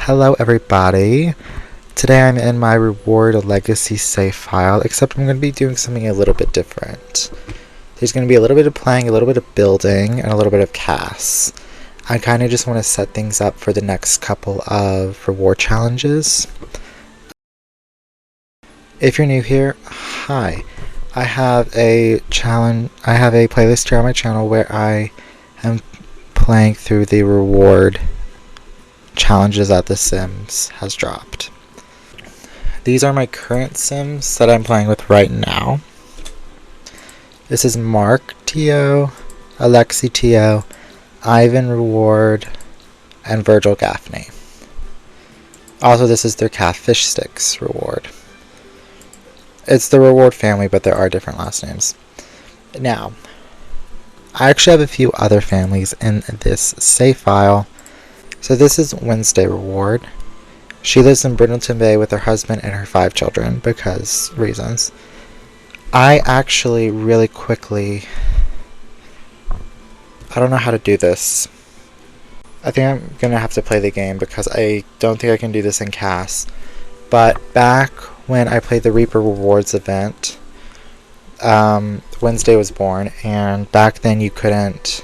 Hello everybody. Today I'm in my reward legacy save file, except I'm going to be doing something a little bit different. There's going to be a little bit of playing, a little bit of building, and a little bit of CAS. I kind of just want to set things up for the next couple of reward challenges. If you're new here, hi. I have a playlist here on my channel where I am playing through the reward challenges that the Sims has dropped. These are my current Sims that I'm playing with right now. This is Mark Tio, Alexi Tio, Ivan Reward, and Virgil Gaffney. Also, this is their Catfish Sticks reward. It's the reward family, but there are different last names. Now, I actually have a few other families in this save file. So this is Wednesday Reward. She lives in Brindleton Bay with her husband and her 5 children, because reasons. I actually really quickly... I don't know how to do this. I think I'm going to have to play the game because I don't think I can do this in CAS. But back when I played the Reaper Rewards event, Wednesday was born, and back then you couldn't...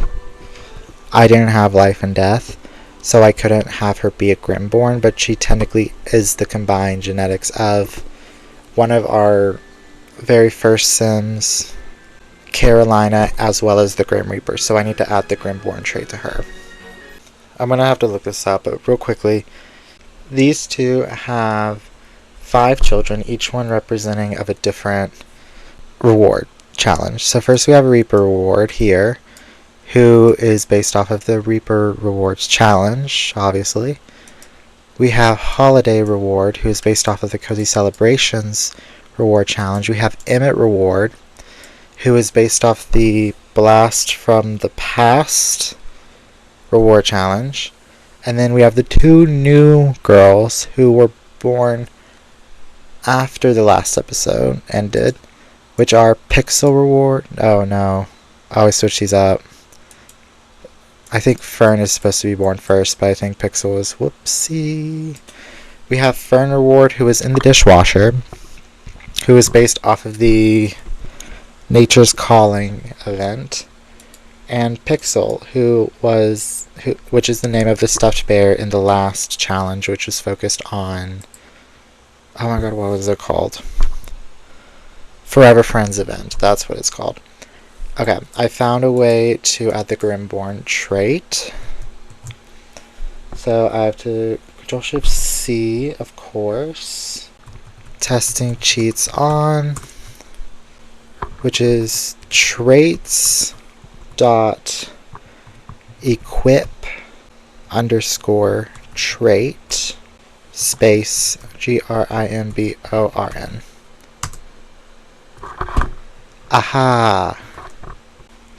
I didn't have life and death. So I couldn't have her be a Grimborn, but she technically is the combined genetics of one of our very first Sims, Carolina, as well as the Grim Reaper. So I need to add the Grimborn trait to her. I'm going to have to look this up, but real quickly, these two have 5 children, each one representing of a different reward challenge. So first we have a Reaper Reward here, who is based off of the Reaper Rewards Challenge, obviously. We have Holiday Reward, who is based off of the Cozy Celebrations Reward Challenge. We have Emmett Reward, who is based off the Blast from the Past Reward Challenge. And then we have the 2 new girls who were born after the last episode ended, which are Pixel Reward. Oh no, I always switch these up. I think Fern is supposed to be born first, but I think Pixel was whoopsie. We have Fern Reward, who is in the dishwasher, who is based off of the Nature's Calling event, and Pixel, which is the name of the stuffed bear in the last challenge, which was focused on, oh my god, what was it called? Forever Friends event. That's what it's called. Okay, I found a way to add the Grimborn trait. So I have to Control-Shift-C, of course. Testing cheats on, which is traits dot equip underscore trait space GRIMBORN. Aha!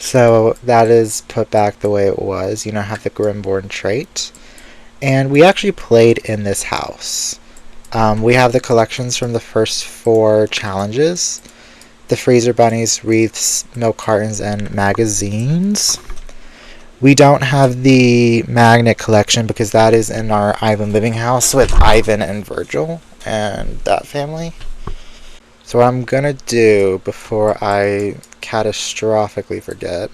So that is put back the way it was. You now have the Grimborn trait. And we actually played in this house. We have the collections from the first 4 challenges. The freezer bunnies, wreaths, milk cartons, and magazines. We don't have the magnet collection because that is in our Ivan living house with Ivan and Virgil and that family. So what I'm going to do before I catastrophically forget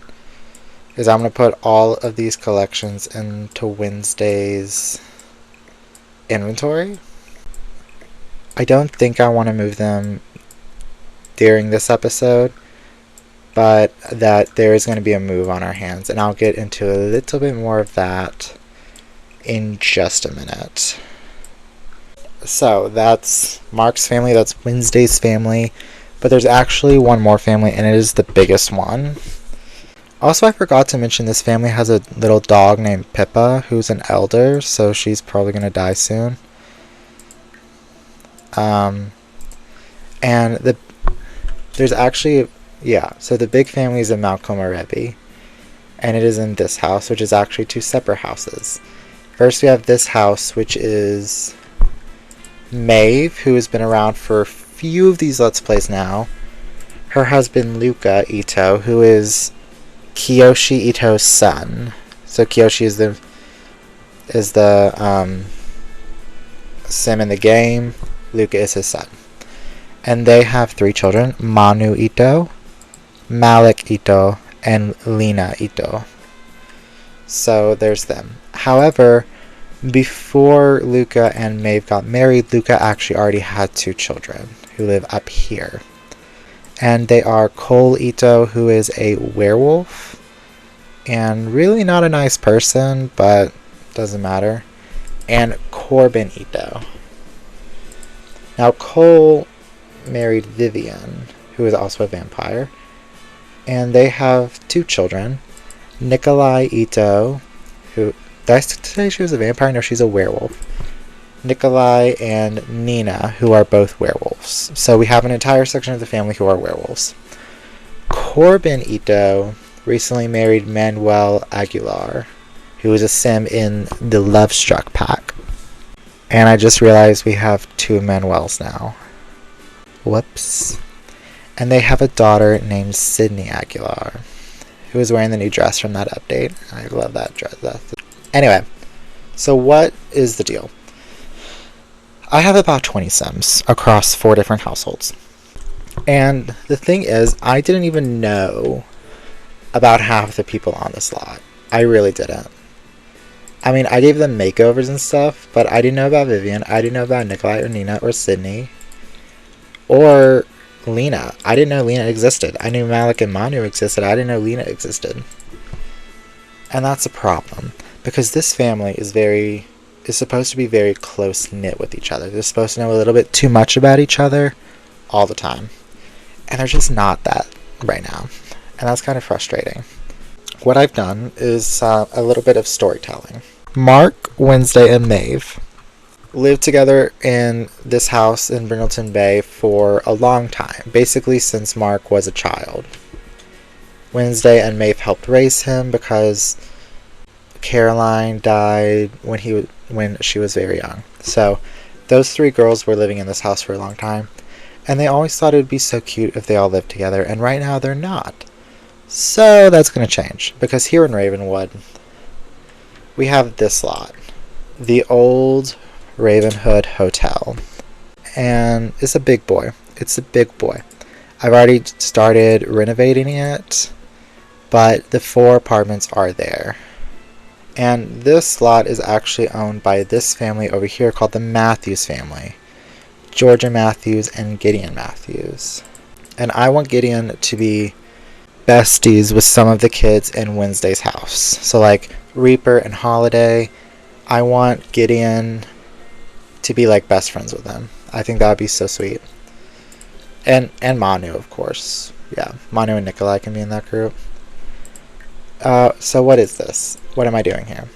is I'm going to put all of these collections into Wednesday's inventory. I don't think I want to move them during this episode, but that there is going to be a move on our hands, and I'll get into a little bit more of that in just a minute. So that's Mark's family, that's Wednesday's family, but there's actually one more family, and it is the biggest one. Also, I forgot to mention this family has a little dog named Pippa, who's an elder, so she's probably going to die soon. And there's actually, so the big family is in Malcolm Arebi, and it is in this house, which is actually 2 separate houses. First we have this house, which is Maeve, who has been around for a few of these Let's Plays now. Her husband Luca Ito, who is Kiyoshi Ito's son. So Kiyoshi is the sim in the game. Luca is his son. And they have 3 children, Manu Ito, Malik Ito, and Lena Ito. So there's them. However, before Luca and Maeve got married, Luca actually already had 2 children who live up here. And they are Cole Ito, who is a werewolf, and really not a nice person, but doesn't matter, and Corbin Ito. Now, Cole married Vivian, who is also a vampire, and they have 2 children, Nikolai Ito, who, did I say she was a vampire? No, she's a werewolf. Nikolai and Nina, who are both werewolves. So we have an entire section of the family who are werewolves. Corbin Ito recently married Manuel Aguilar, who is a sim in the Love Struck pack. And I just realized we have 2 Manuels now. Whoops. And they have a daughter named Sydney Aguilar, who is wearing the new dress from that update. I love that dress. Anyway, so what is the deal? I have about 20 Sims across 4 different households. And the thing is, I didn't even know about half the people on this lot. I really didn't. I mean, I gave them makeovers and stuff, but I didn't know about Vivian. I didn't know about Nikolai or Nina or Sydney. Or Lena. I didn't know Lena existed. I knew Malik and Manu existed. I didn't know Lena existed. And that's a problem. Because this family is supposed to be very close-knit with each other. They're supposed to know a little bit too much about each other all the time. And they're just not that right now. And that's kind of frustrating. What I've done is a little bit of storytelling. Mark, Wednesday, and Maeve lived together in this house in Brindleton Bay for a long time. Basically since Mark was a child. Wednesday and Maeve helped raise him because Caroline died when she was very young. So those 3 girls were living in this house for a long time, and they always thought it would be so cute if they all lived together, and right now they're not. So that's going to change, because here in Ravenwood we have this lot, the old Ravenhood Hotel, and it's a big boy. I've already started renovating it, but the 4 apartments are there. And this lot is actually owned by this family over here called the Matthews family. Georgia Matthews and Gideon Matthews. And I want Gideon to be besties with some of the kids in Wednesday's house. So like Reaper and Holiday, I want Gideon to be like best friends with them. I think that would be so sweet. And Manu, of course. Yeah, Manu and Nikolai can be in that group. So what is this? What am I doing here?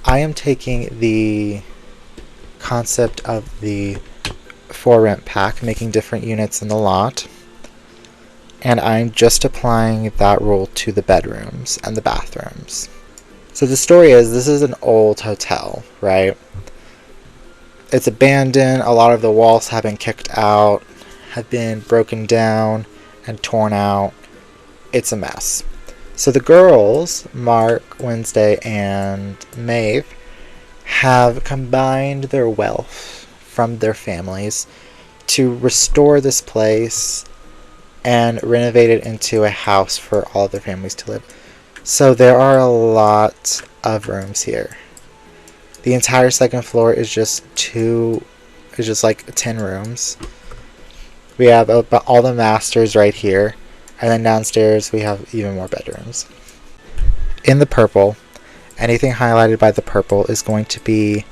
I am taking the concept of the For Rent pack, making different units in the lot, and I'm just applying that rule to the bedrooms and the bathrooms. So the story is, this is an old hotel, right? It's abandoned. A lot of the walls have been kicked out, have been broken down and torn out. It's a mess. So the girls, Mark, Wednesday, and Maeve, have combined their wealth from their families to restore this place and renovate it into a house for all of their families to live. So there are a lot of rooms here. The entire second floor is just like 10 rooms. We have all the masters right here. And then downstairs we have even more bedrooms. In the purple, anything highlighted by the purple is going to be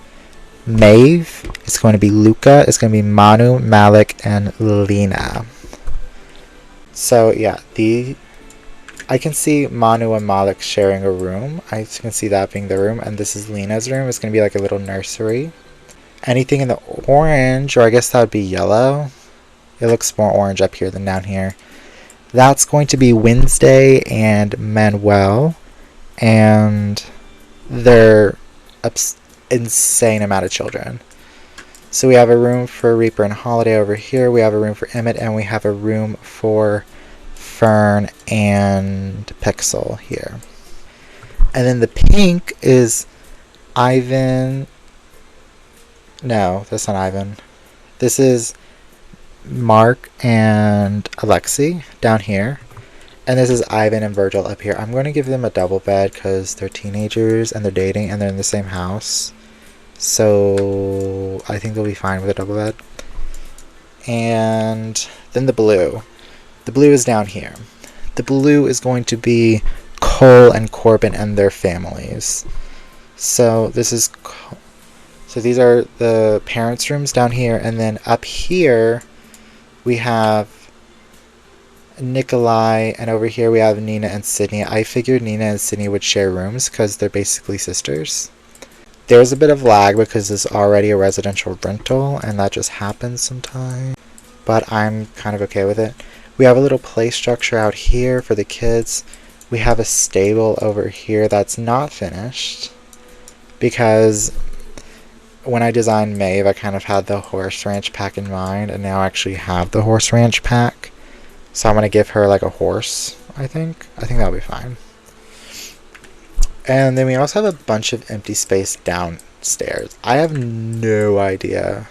Maeve, it's going to be Luca, it's going to be Manu, Malik, and Lena. So yeah, I can see Manu and Malik sharing a room. I can see that being the room, and this is Lena's room. It's going to be like a little nursery. Anything in the orange, or I guess that would be yellow. It looks more orange up here than down here. That's going to be Wednesday and Manuel, and their insane amount of children. So we have a room for Reaper and Holiday over here, we have a room for Emmett, and we have a room for Fern and Pixel here. And then the pink is Ivan, No, that's not Ivan. This is Mark and Alexi down here. And this is Ivan and Virgil up here. I'm going to give them a double bed because they're teenagers and they're dating and they're in the same house. So I think they'll be fine with a double bed. And then the blue. The blue is down here. The blue is going to be Cole and Corbin and their families. So these are the parents' rooms down here, and then up here we have Nikolai, and over here we have Nina and Sydney. I figured Nina and Sydney would share rooms because they're basically sisters. There's a bit of lag because it's already a residential rental, and that just happens sometimes. But I'm kind of okay with it. We have a little play structure out here for the kids. We have a stable over here that's not finished because when I designed Maeve, I kind of had the horse ranch pack in mind, and now I actually have the horse ranch pack. So I'm going to give her like a horse, I think. I think that'll be fine. And then we also have a bunch of empty space downstairs. I have no idea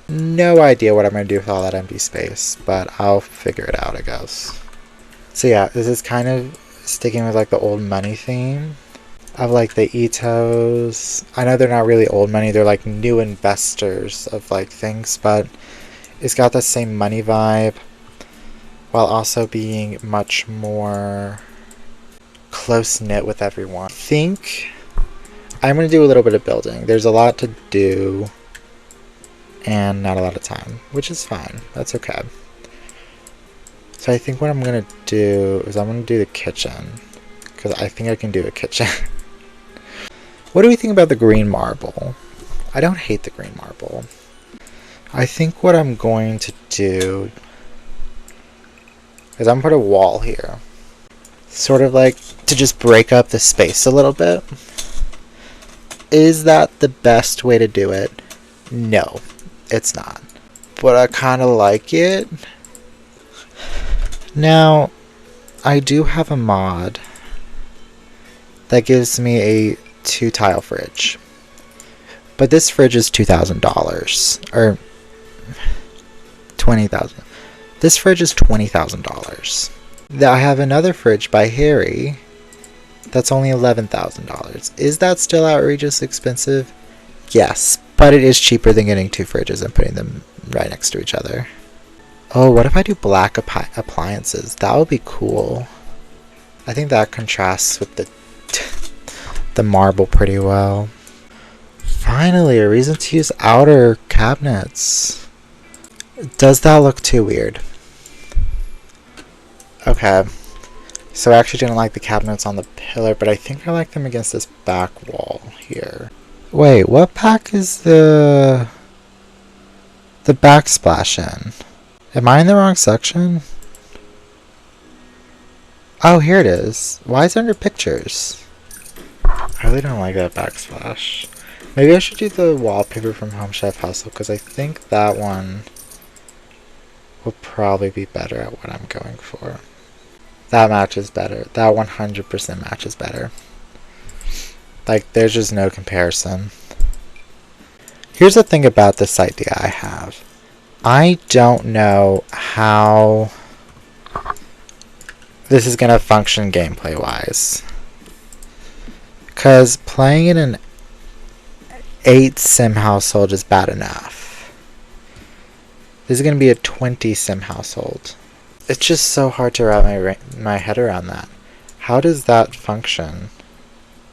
what I'm going to do with all that empty space, but I'll figure it out, I guess. So yeah, this is kind of sticking with like the old money theme of like the Itos. I know they're not really old money, they're like new investors of like things, but it's got the same money vibe while also being much more close-knit with everyone. I think I'm going to do a little bit of building. There's a lot to do and not a lot of time, which is fine. That's okay. So I think what I'm going to do is I'm going to do the kitchen because I think I can do a kitchen. What do we think about the green marble? I don't hate the green marble. I think what I'm going to do is I'm going to put a wall here. Sort of like to just break up the space a little bit. Is that the best way to do it? No, it's not. But I kind of like it. Now, I do have a mod that gives me a 2-tile fridge. But this fridge is $2,000. Or $20,000. This fridge is $20,000. I have another fridge by Harry that's only $11,000. Is that still outrageous expensive? Yes, but it is cheaper than getting 2 fridges and putting them right next to each other. Oh, what if I do black appliances? That would be cool. I think that contrasts with the marble pretty well. Finally, a reason to use outer cabinets. Does that look too weird? Okay. So I actually didn't like the cabinets on the pillar, but I think I like them against this back wall here. Wait, what pack is the backsplash in? Am I in the wrong section? Oh, here it is. Why is it under pictures? I really don't like that backsplash. Maybe I should do the wallpaper from Home Chef Hustle, because I think that one will probably be better at what I'm going for. That matches better. That 100% matches better. Like, there's just no comparison. Here's the thing about this idea I have. I don't know how this is going to function gameplay-wise. Because playing in an 8-sim household is bad enough. This is going to be a 20-sim household. It's just so hard to wrap my head around that. How does that function?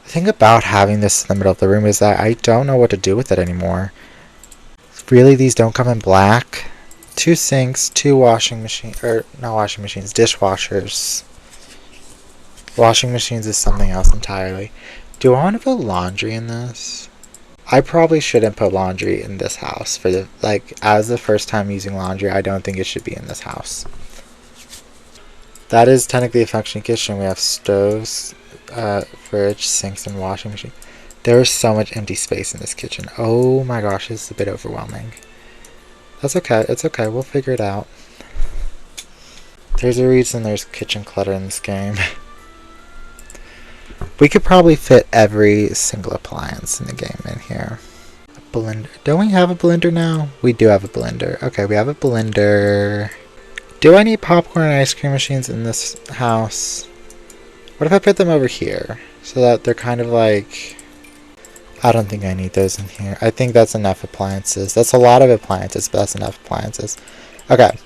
The thing about having this in the middle of the room is that I don't know what to do with it anymore. Really, these don't come in black? 2 sinks, 2 washing machines, or not washing machines, dishwashers. Washing machines is something else entirely. Do I want to put laundry in this? I probably shouldn't put laundry in this house. As the first time using laundry, I don't think it should be in this house. That is technically a functioning kitchen. We have stoves, fridge, sinks, and washing machine. There is so much empty space in this kitchen. Oh my gosh, this is a bit overwhelming. That's okay. It's okay. We'll figure it out. There's a reason there's kitchen clutter in this game. We could probably fit every single appliance in the game in here. blender. Don't we have a blender now? We do have a blender. Okay, we have a blender. Do I need popcorn and ice cream machines in this house? What if I put them over here? So that they're kind of like... I don't think I need those in here. I think that's enough appliances. That's a lot of appliances, but that's enough appliances. Okay.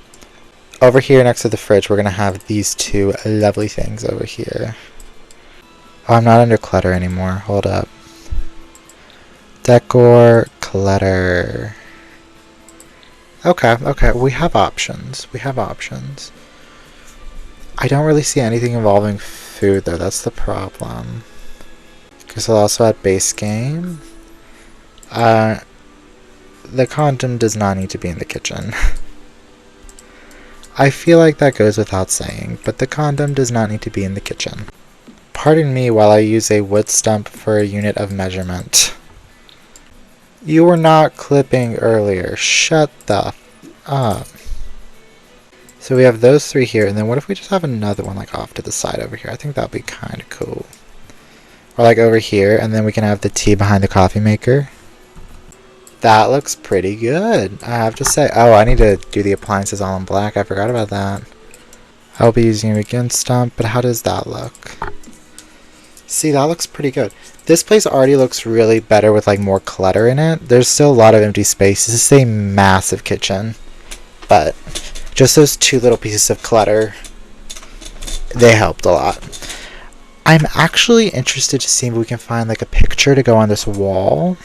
Over here next to the fridge, we're going to have these two lovely things over here. Oh, I'm not under clutter anymore. Hold up. Decor, clutter. Okay, okay. We have options. We have options. I don't really see anything involving food, though. That's the problem. Because I'll also add base game. The condom does not need to be in the kitchen. I feel like that goes without saying, but the condom does not need to be in the kitchen. Pardon me while I use a wood stump for a unit of measurement. You were not clipping earlier. Shut the up. So we have those three here, and then what if we just have another one like off to the side over here? I think that would be kind of cool. Or like over here, and then we can have the tea behind the coffee maker. That looks pretty good, I have to say. Oh, I need to do the appliances all in black. I forgot about that. I'll be using a begin stump, but how does that look? See, that looks pretty good. This place already looks really better with like more clutter in it. There's still a lot of empty space. This is a massive kitchen, but just those two little pieces of clutter, they helped a lot. I'm actually interested to see if we can find like a picture to go on this wall.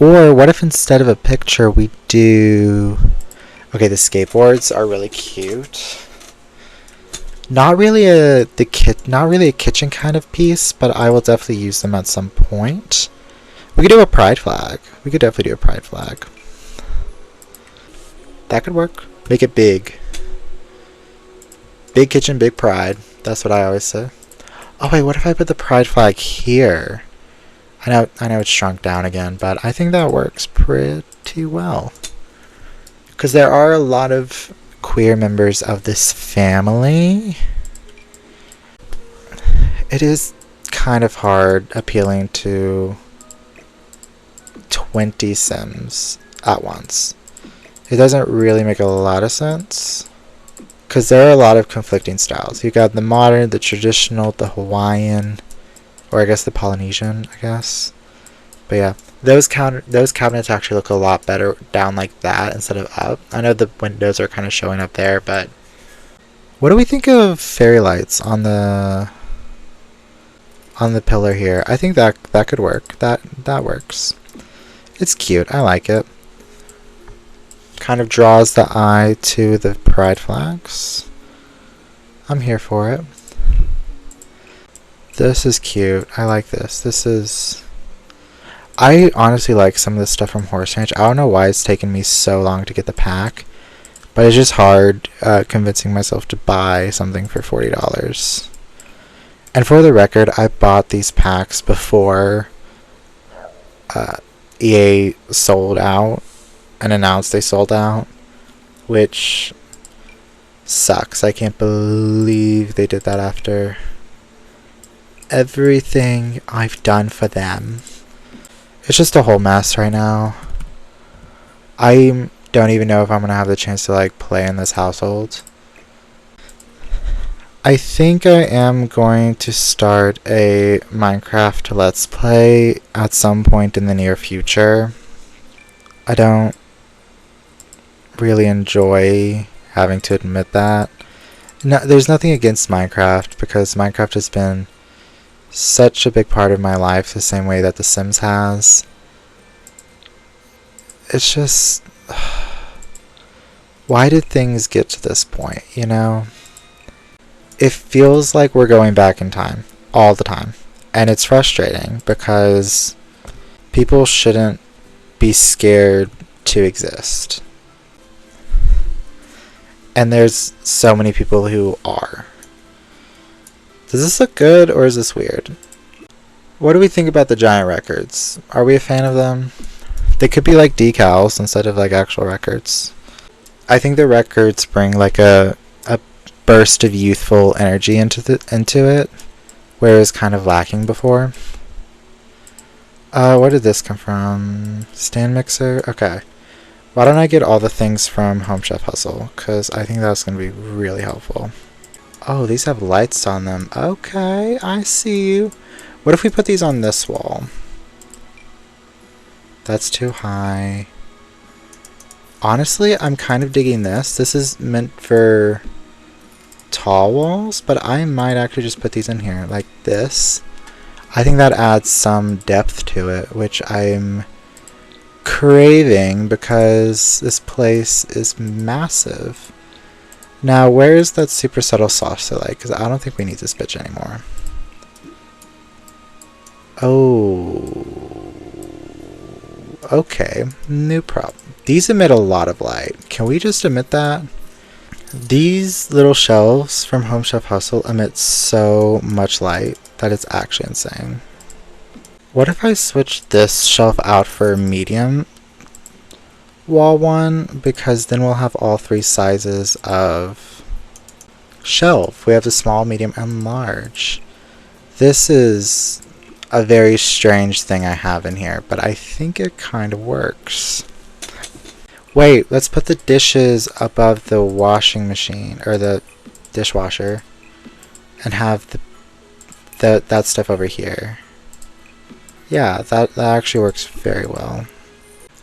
Or what if instead of a picture we do... Okay, the skateboards are really cute. Not really a kitchen kind of piece, but I will definitely use them at some point. We could do a pride flag. We could definitely do a pride flag. That could work. Make it big. Big kitchen, big pride. That's what I always say. Oh wait, what if I put the pride flag here? I know it's shrunk down again, but I think that works pretty well. Because there are a lot of queer members of this family. It is kind of hard appealing to 20 Sims at once. It doesn't really make a lot of sense. Because there are a lot of conflicting styles. You got the modern, the traditional, the Hawaiian, or I guess the Polynesian, I guess. But yeah, those cabinets actually look a lot better down like that instead of up. I know the windows are kind of showing up there, but what do we think of fairy lights on the pillar here? I think that could work. That works. It's cute. I like it. Kind of draws the eye to the pride flags. I'm here for it. This is cute. I like this. I honestly like some of the stuff from Horse Ranch. I don't know why it's taken me so long to get the pack, but it's just hard convincing myself to buy something for $40. And for the record, I bought these packs before EA sold out and announced they sold out, which sucks. I can't believe they did that after everything I've done for them. It's just a whole mess right now. I don't even know if I'm gonna have the chance to like play in this household. I think I am going to start a Minecraft Let's Play at some point in the near future. I don't really enjoy having to admit that. No, there's nothing against Minecraft, because Minecraft has been such a big part of my life the same way that The Sims has. It's just... why did things get to this point, you know? It feels like we're going back in time all the time. And it's frustrating because people shouldn't be scared to exist. And there's so many people who are. Does this look good or is this weird? What do we think about the giant records? Are we a fan of them? They could be like decals instead of like actual records. I think the records bring like a burst of youthful energy into it, where it was kind of lacking before. Where did this come from? Stand mixer? Okay. Why don't I get all the things from Home Chef Hustle? Because I think that's going to be really helpful. Oh, these have lights on them. Okay, I see you. What if we put these on this wall? That's too high. Honestly, I'm kind of digging this. This is meant for tall walls, but I might actually just put these in here like this. I think that adds some depth to it, which I'm craving because this place is massive. Now, where is that super subtle sauce light? Because I don't think we need this bitch anymore. Oh. Okay, new problem. These emit a lot of light. Can we just emit that? These little shelves from Home Chef Hustle emit so much light that it's actually insane. What if I switch this shelf out for medium wall one? Because then we'll have all three sizes of shelf. We have the small, medium, and large. This is a very strange thing I have in here, but I think it kind of works. Wait, let's put the dishes above the washing machine, or the dishwasher, and have that stuff over here. Yeah, that actually works very well.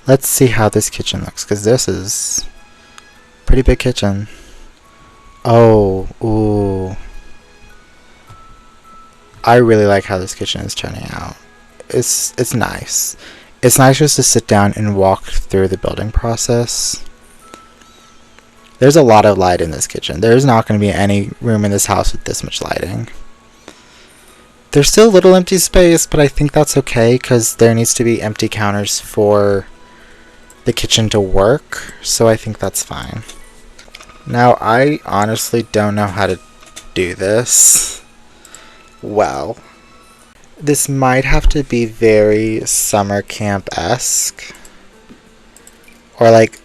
Let's see how this kitchen looks, because this is a pretty big kitchen. Oh, ooh. I really like how this kitchen is turning out. It's nice. It's nice just to sit down and walk through the building process. There's a lot of light in this kitchen. There's not going to be any room in this house with this much lighting. There's still a little empty space, but I think that's okay because there needs to be empty counters for the kitchen to work, so I think that's fine. Now, I honestly don't know how to do this well. This might have to be very summer camp-esque, or like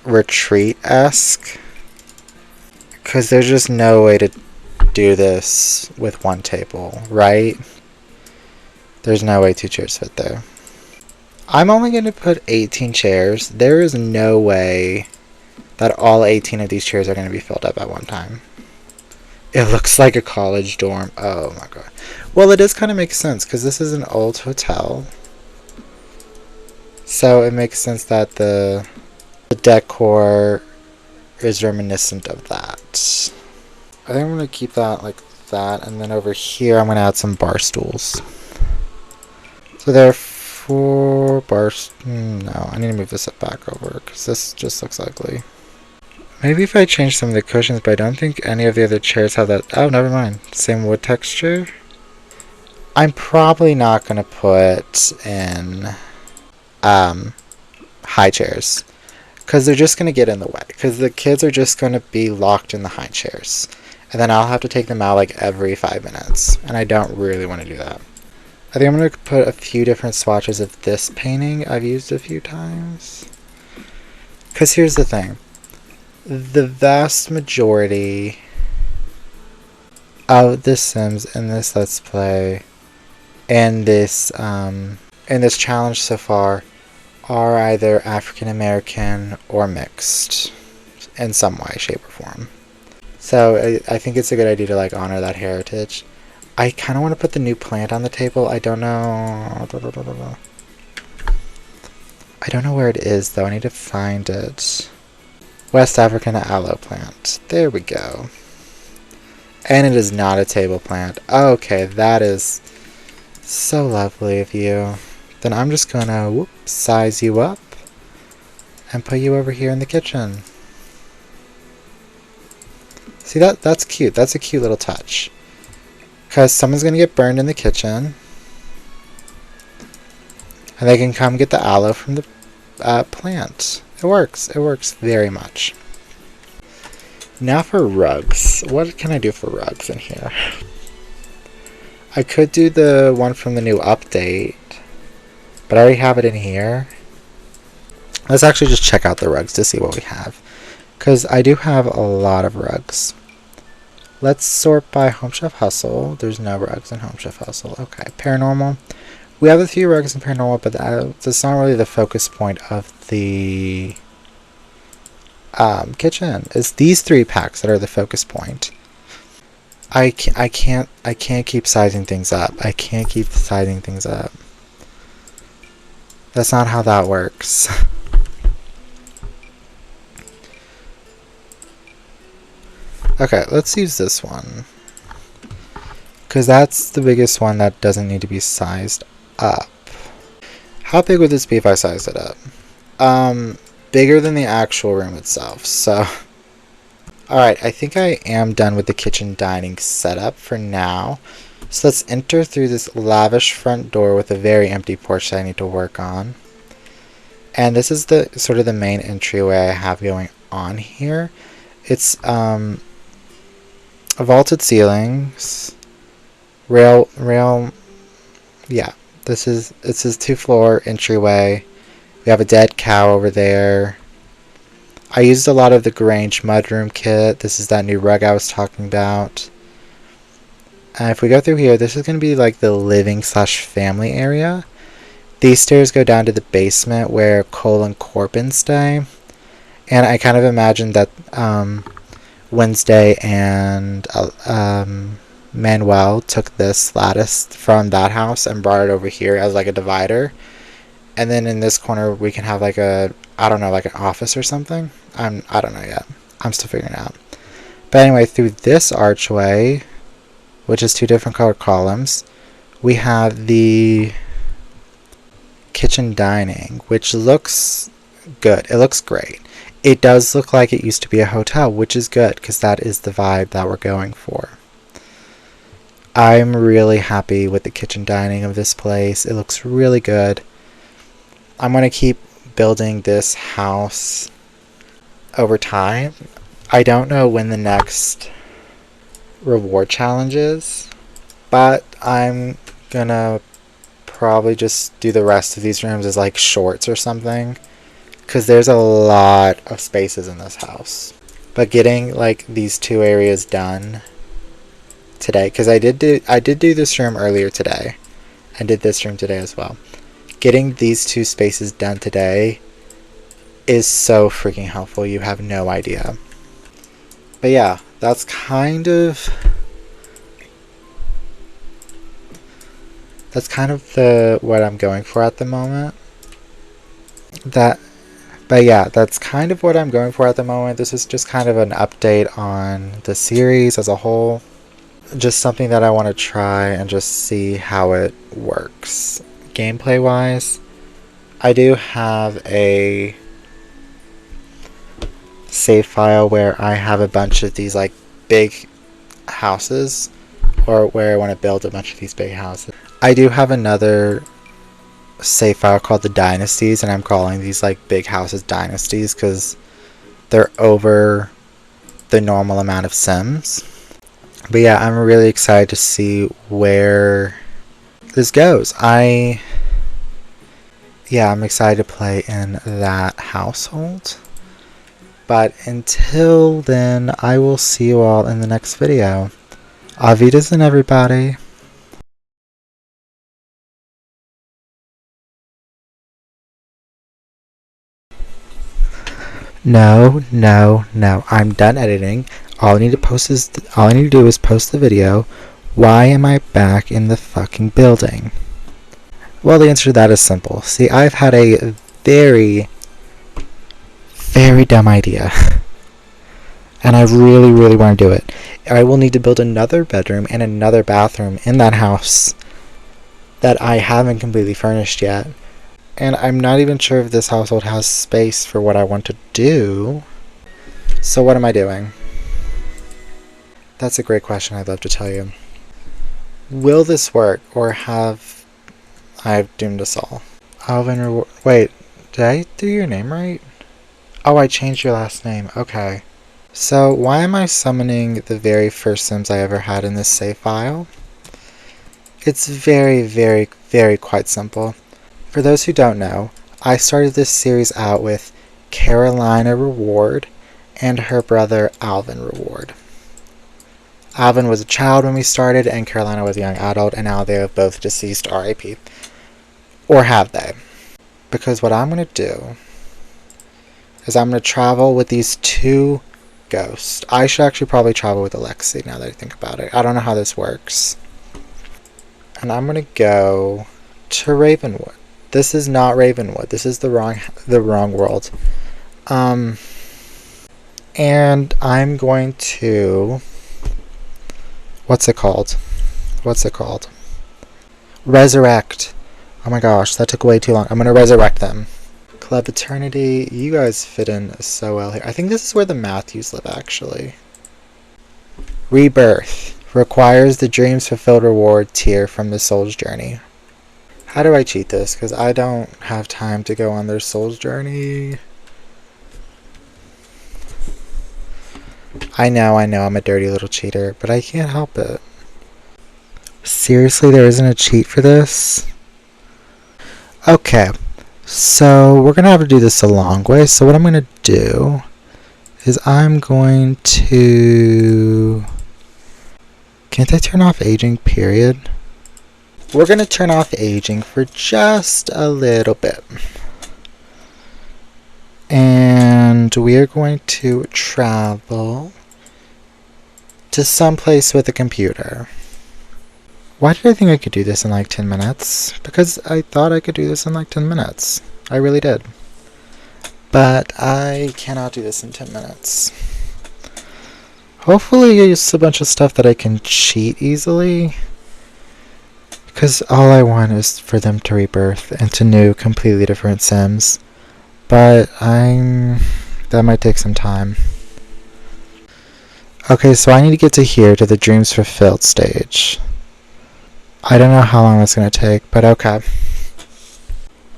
retreat-esque, because there's just no way to do this with one table, right? There's no way 2 chairs fit there. I'm only going to put 18 chairs. There is no way that all 18 of these chairs are going to be filled up at one time. It looks like a college dorm. Oh my god. Well, it does kind of make sense because this is an old hotel. So it makes sense that the decor is reminiscent of that. I think I'm going to keep that like that. And then over here, I'm going to add some bar stools. So there are 4 bars. No, I need to move this back over because this just looks ugly. Maybe if I change some of the cushions, but I don't think any of the other chairs have that. Oh, never mind. Same wood texture. I'm probably not going to put in high chairs because they're just going to get in the way. Because the kids are just going to be locked in the high chairs. And then I'll have to take them out like every 5 minutes. And I don't really want to do that. I think I'm going to put a few different swatches of this painting I've used a few times. Because here's the thing. The vast majority of the Sims in this Let's Play and this challenge so far are either African American or mixed in some way, shape, or form. So I think it's a good idea to like honor that heritage. I kind of want to put the new plant on the table. I don't know. I don't know where it is though. I need to find it. West African aloe plant. There we go. And it is not a table plant. Okay, that is so lovely of you. Then I'm just gonna size you up and put you over here in the kitchen. See, that's cute. That's a cute little touch. Because someone's gonna get burned in the kitchen. And they can come get the aloe from the plant. It works. It works very much. Now for rugs. What can I do for rugs in here? I could do the one from the new update, but I already have it in here. Let's actually just check out the rugs to see what we have, because I do have a lot of rugs. Let's sort by Home Chef Hustle. There's no rugs in Home Chef Hustle. Okay, paranormal. We have a few rugs in paranormal, but that's not really the focus point of the kitchen. It's these 3 packs that are the focus point. I can't keep sizing things up. I can't keep sizing things up. That's not how that works. Okay, let's use this one, because that's the biggest one that doesn't need to be sized up. How big would this be if I sized it up? Bigger than the actual room itself, so... Alright, I think I am done with the kitchen dining setup for now. So let's enter through this lavish front door with a very empty porch that I need to work on. And this is the sort of the main entryway I have going on here. It's vaulted ceilings, rail, yeah. This is 2-floor entryway. We have a dead cow over there. I used a lot of the Grange mudroom kit. This is that new rug I was talking about. And if we go through here, this is going to be like the living/family area. These stairs go down to the basement where Cole and Corbin stay. And I kind of imagined that Wednesday and Manuel took this lattice from that house and brought it over here as like a divider. And then in this corner we can have like a, I don't know, like an office or something. I don't know yet. I'm still figuring it out. But anyway, through this archway, which is 2 different colored columns, we have the kitchen dining, which looks good. It looks great. It does look like it used to be a hotel, which is good because that is the vibe that we're going for. I'm really happy with the kitchen dining of this place. It looks really good. I'm going to keep building this house over time. I don't know when the next reward challenge is, but I'm going to probably just do the rest of these rooms as like shorts or something, because there's a lot of spaces in this house. But getting like these 2 areas done today, because I did do this room earlier today and did this room today as well. Getting these 2 spaces done today is so freaking helpful, you have no idea. But yeah, that's kind of what I'm going for at the moment. But yeah, that's kind of what I'm going for at the moment. This is just kind of an update on the series as a whole. Just something that I want to try and just see how it works. Gameplay wise, I do have a save file where I have a bunch of these like big houses, or where I want to build a bunch of these big houses. I do have another save file called the Dynasties, and I'm calling these like big houses Dynasties because they're over the normal amount of Sims. But yeah, I'm really excited to see where this goes. I'm excited to play in that household. But until then, I will see you all in the next video. Auf Wiedersehen, everybody. No. I'm done editing. All I need to do is post the video. Why am I back in the fucking building? Well, the answer to that is simple. See, I've had a very, very dumb idea. And I really, really want to do it. I will need to build another bedroom and another bathroom in that house that I haven't completely furnished yet. And I'm not even sure if this household has space for what I want to do. So what am I doing? That's a great question, I'd love to tell you. Will this work, or have I doomed us all? Alvin wait, did I do your name right? Oh, I changed your last name. Okay. So why am I summoning the very first Sims I ever had in this save file? It's very, very, very quite simple. For those who don't know, I started this series out with Carolina Reward and her brother Alvin Reward. Alvin was a child when we started, and Carolina was a young adult, and now they are both deceased, RIP. Or have they? Because what I'm going to do is I'm going to travel with these two ghosts. I should actually probably travel with Alexi now that I think about it. I don't know how this works. And I'm going to go to Ravenwood. This is not Ravenwood. This is the wrong world. And I'm going to... What's it called? Resurrect. Oh my gosh, that took way too long. I'm going to resurrect them. Club Eternity. You guys fit in so well here. I think this is where the Matthews live, actually. Rebirth. Requires the Dreams Fulfilled reward tier from the Soul's Journey. How do I cheat this? Because I don't have time to go on their Soul's Journey. I know, I'm a dirty little cheater, but I can't help it. Seriously, there isn't a cheat for this? Okay, so we're going to have to do this a long way. So what I'm going to do is I'm going to... Can't I turn off aging, period? We're going to turn off aging for just a little bit. And we are going to travel to some place with a computer. Why did I think I could do this in like 10 minutes? Because I thought I could do this in like 10 minutes. I really did. But I cannot do this in 10 minutes. Hopefully it's a bunch of stuff that I can cheat easily. Because all I want is for them to rebirth into new, completely different Sims. But that might take some time. Okay, so I need to get to here, to the Dreams Fulfilled stage. I don't know how long that's going to take, but okay.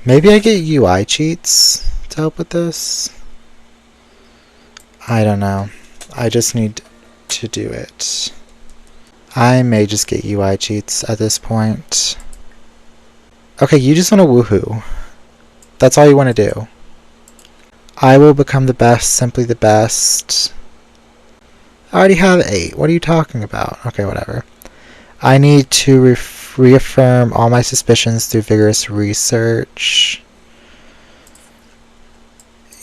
Maybe I get UI cheats to help with this? I don't know. I just need to do it. I may just get UI cheats at this point. Okay, you just want to woohoo. That's all you want to do. I will become the best, simply the best. I already have 8. What are you talking about? Okay, whatever. I need to reaffirm all my suspicions through vigorous research.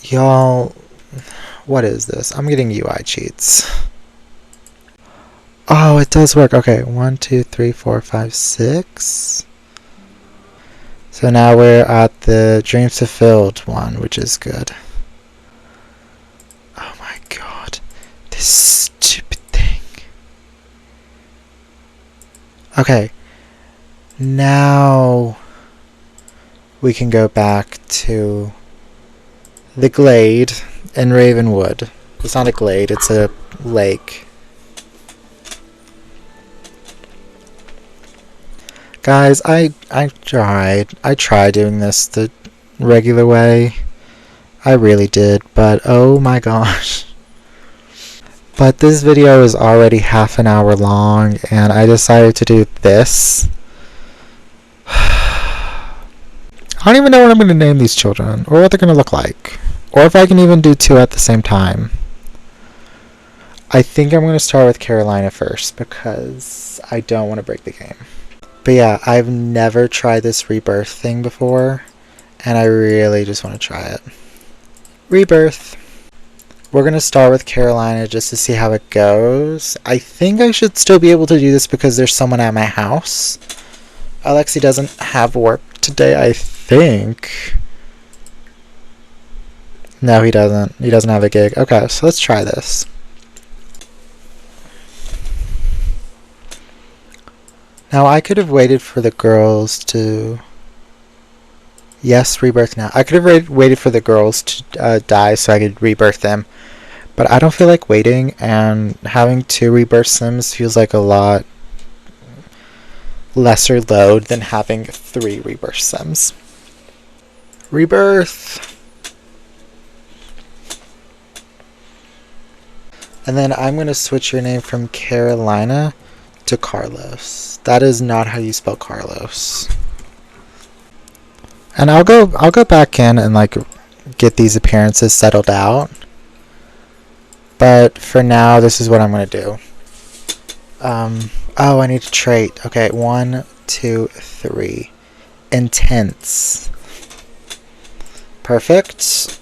Y'all, what is this? I'm getting UI cheats. Oh, it does work. Okay, 1, 2, 3, 4, 5, 6. So now we're at the Dreams Fulfilled one, which is good. Oh my god. This stupid thing. Okay. Now we can go back to the glade in Ravenwood. It's not a glade, it's a lake. Guys, I tried doing this the regular way. I really did, but oh my gosh. But this video is already half an hour long, and I decided to do this. I don't even know what I'm going to name these children, or what they're going to look like, or if I can even do 2 at the same time. I think I'm going to start with Carolina first, because I don't want to break the game. But yeah, I've never tried this rebirth thing before, and I really just want to try it. Rebirth. We're going to start with Carolina just to see how it goes. I think I should still be able to do this because there's someone at my house. Alexi doesn't have work today, I think. No, he doesn't. He doesn't have a gig. Okay, so let's try this. Now, I could have waited for the girls to... Yes, rebirth now. I could have waited for the girls to die so I could rebirth them. But I don't feel like waiting, and having 2 rebirth Sims feels like a lot lesser load than having 3 rebirth Sims. Rebirth! And then I'm going to switch your name from Carolina to Carlos. That is not how you spell Carlos. And I'll go back in and like get these appearances settled out. But for now, this is what I'm going to do. Oh, I need a trait. Okay, 1, 2, 3. intense. Perfect.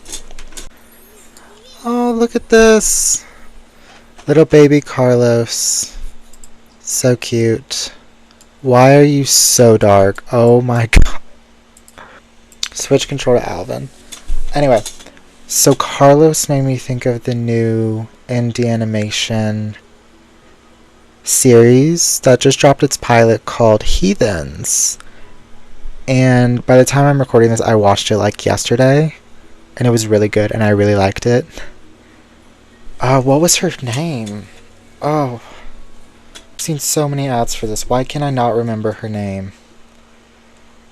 Oh, look at this. Little baby Carlos. So cute. Why are you so dark? Oh my god. Switch control to Alvin. Anyway, so Carlos made me think of the new indie animation series that just dropped its pilot called Heathens. And by the time I'm recording this, I watched it like yesterday. And it was really good and I really liked it. What was her name? Oh, I've seen so many ads for this. Why can I not remember her name?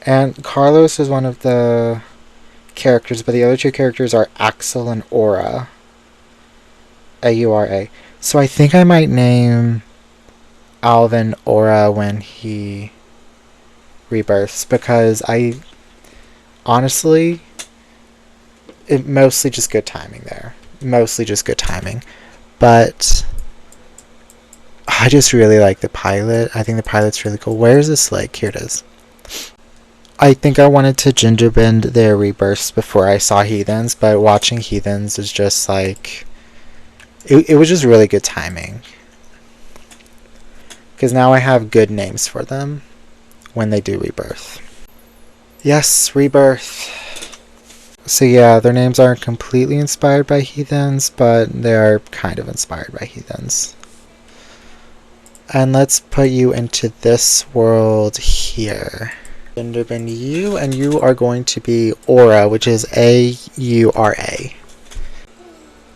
And Carlos is one of the characters, but the other two characters are Axel and Aura. Aura. So I think I might name Alvin Aura when he rebirths, because I honestly, it mostly just good timing there. Mostly just good timing. But I just really like the pilot. I think the pilot's really cool. Where is this lake? Here it is. I think I wanted to ginger bend their rebirths before I saw Heathens, but watching Heathens is just like, it was just really good timing. Because now I have good names for them when they do rebirth. Yes, rebirth. So yeah, their names aren't completely inspired by Heathens, but they are kind of inspired by Heathens. And let's put you into this world here. Gender bend you, and you are going to be Aura, which is A-U-R-A.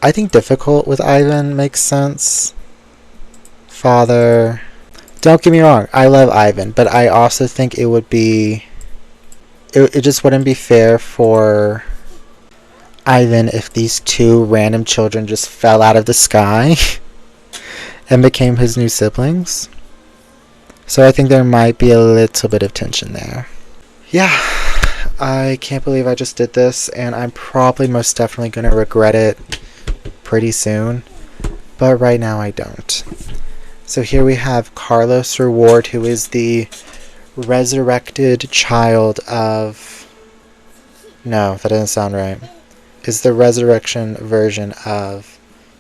I think difficult with Ivan makes sense. Father. Don't get me wrong, I love Ivan, but I also think it would be... It just wouldn't be fair for Ivan if these two random children just fell out of the sky and became his new siblings. So I think there might be a little bit of tension there. Yeah, I can't believe I just did this, and I'm probably most definitely going to regret it pretty soon. But right now I don't. So here we have Carlos Reward, who is the resurrected child of... No, that doesn't sound right. Is the resurrection version of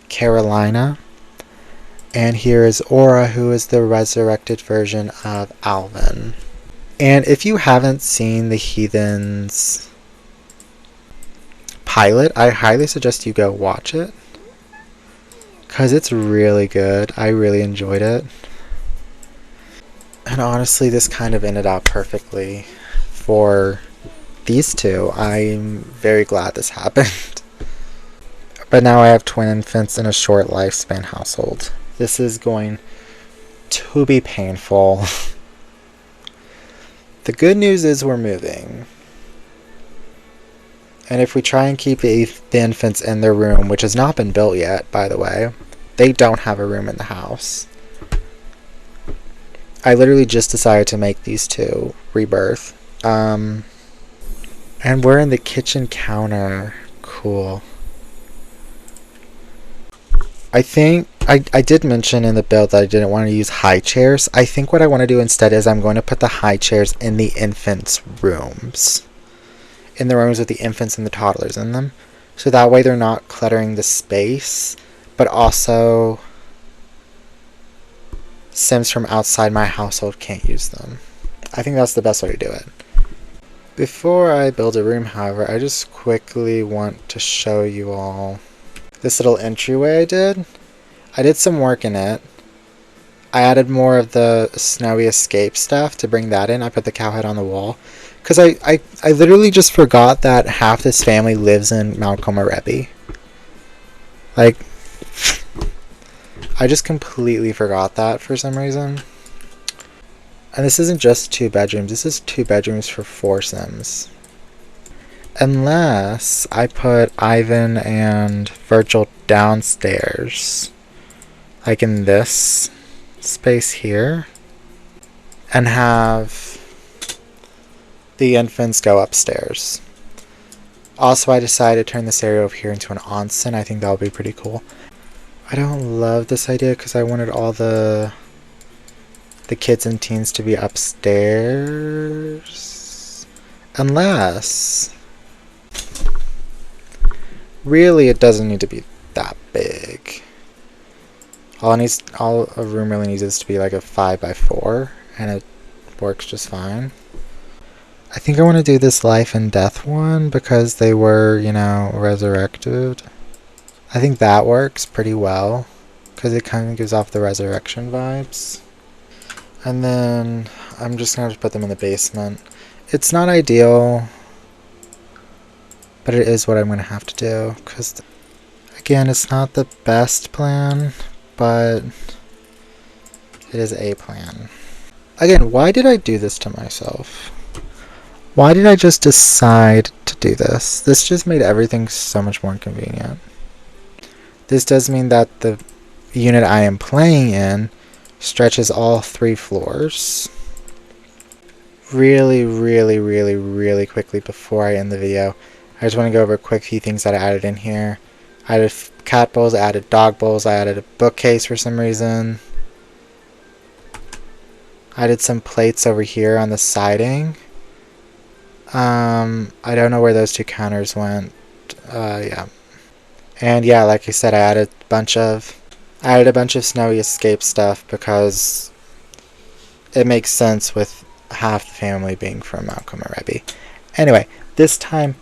Carolina. And here is Aura, who is the resurrected version of Alvin. And if you haven't seen the Heathens pilot, I highly suggest you go watch it. Because it's really good. I really enjoyed it. And honestly, this kind of ended out perfectly for these two. I'm very glad this happened. But now I have twin infants in a short lifespan household. This is going to be painful. The good news is we're moving. And if we try and keep the infants in their room, which has not been built yet, by the way, they don't have a room in the house. I literally just decided to make these two rebirth. And we're in the kitchen counter. Cool. I think I did mention in the build that I didn't want to use high chairs. I think what I want to do instead is I'm going to put the high chairs in the infants' rooms. In the rooms with the infants and the toddlers in them. So that way they're not cluttering the space, but also Sims from outside my household can't use them. I think that's the best way to do it. Before I build a room, however, I just quickly want to show you all this little entryway I did. I did some work in it. I added more of the snowy escape stuff to bring that in. I put the cow head on the wall. Because I literally just forgot that half this family lives in Mount Komorebi. Like, I just completely forgot that for some reason. And this isn't just 2 bedrooms. This is 2 bedrooms for 4 Sims. Unless I put Ivan and Virgil downstairs. Like in this space here. And have the infants go upstairs. Also, I decided to turn this area over here into an onsen. I think that would be pretty cool. I don't love this idea because I wanted all the kids and teens to be upstairs. Unless... Really, it doesn't need to be that big. All a room really needs is to be like a 5x4, and it works just fine. I think I want to do this life and death one because they were, resurrected. I think that works pretty well because it kind of gives off the resurrection vibes. And then I'm just going to put them in the basement. It's not ideal, but it is what I'm going to have to do because, again, it's not the best plan, but it is a plan. Again, why did I do this to myself? Why did I just decide to do this? This just made everything so much more inconvenient. This does mean that the unit I am playing in stretches all 3 floors. Really, really, really, really quickly before I end the video, I just want to go over a quick few things that I added in here. I added cat bowls, I added dog bowls, I added a bookcase for some reason. I added some plates over here on the siding. I don't know where those 2 counters went. Yeah. And yeah, like I said, I added a bunch of Snowy Escape stuff because it makes sense with half the family being from Mount Komorebi. Anyway, this time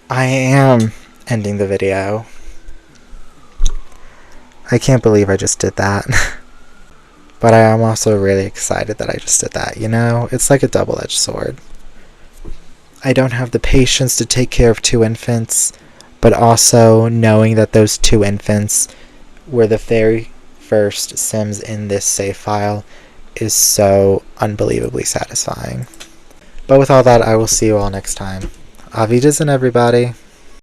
I am ending the video. I can't believe I just did that. But I am also really excited that I just did that, It's like a double-edged sword. I don't have the patience to take care of 2 infants, but also knowing that those 2 infants were the very first Sims in this save file is so unbelievably satisfying. But with all that, I will see you all next time. Auf Wiedersehen, everybody.